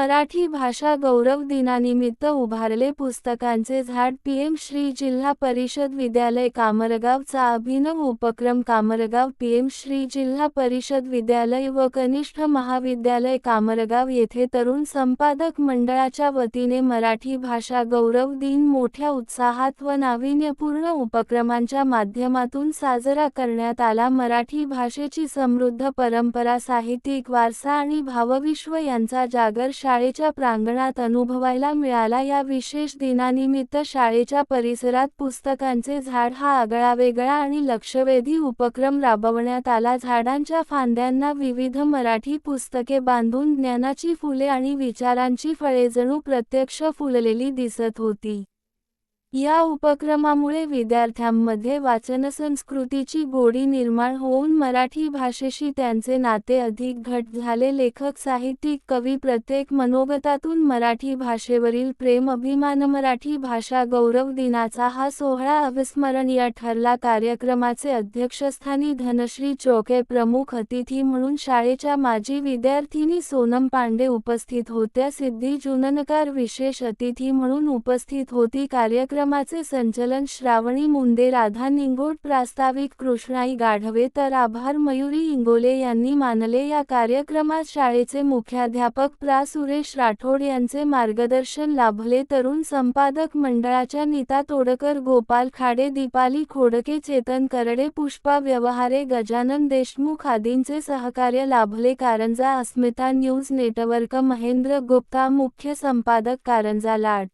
मराठी भाषा गौरव दिनानिमित्त उभारले पुस्तकांचे झाड. पीएम श्री. जिल्हा परिषद विद्यालय कामरगाव चा अभिनव उपक्रम. कामरगाव. पीएम श्री. जिल्हा परिषद विद्यालय व कनिष्ठ महाविद्यालय कामरगाव येथे तरुण संपादक मंडळाच्या वतीने मराठी भाषा गौरव दिन मोठ्या उत्साहात व नाविन्यपूर्ण उपक्रमांच्या माध्यमातून साजरा करण्यात आला. मराठी भाषेची समृद्ध परंपरा, साहित्यिक वारसा आणि भावविश्व यांचा जागर शाळेच्या प्रांगणात अनुभवायला मिळाला. या विशेष दिनानिमित्त शाळेच्या परिसरात पुस्तकांचे झाड हा आगळावेगळा आणि लक्षवेधी उपक्रम राबवण्यात आला. झाडांच्या फांद्यांना विविध मराठी पुस्तके बांधून ज्ञानाची फुले आणि विचारांची फळे जणू प्रत्यक्ष फुललेली दिसत होती. या उपक्रमामुळे विद्यार्थ्यांमध्ये वाचनसंस्कृतीची गोडी निर्माण होऊन मराठी भाषेशी त्यांचे नाते अधिक घट्ट झाले. लेखक, साहित्यिक, कवी प्रत्येक मनोगतातून मराठी भाषेवरील प्रेम, अभिमान. मराठी भाषा गौरव दिनाचा हा सोहळा अविस्मरणीय ठरला. कार्यक्रमाचे अध्यक्षस्थानी धनश्री चोके प्रमुख अतिथी म्हणून शाळेच्या माजी विद्यार्थिनी सोनम पांडे उपस्थित होत्या. सिद्धी जुननकार विशेष अतिथी म्हणून उपस्थित होती. कार्यक्रमाचे संचलन श्रावणी मुंदे, राधा निंगोट, प्रास्ताविक कृष्णाई गाढवे तर आभार मयुरी इंगोले यांनी मानले. या कार्यक्रमात शाळेचे मुख्याध्यापक प्रा. सुरेश राठोड यांचे मार्गदर्शन लाभले. तरुण संपादक मंडळाच्या नीता तोडकर, गोपाल खाडे, दीपाली खोडके, चेतन करडे, पुष्पा व्यवहारे, गजानन देशमुख आदींचे सहकार्य लाभले. कारंजा अस्मिता न्यूज नेटवर्क. महेंद्र गुप्ता, मुख्य संपादक, कारंजा. लाड.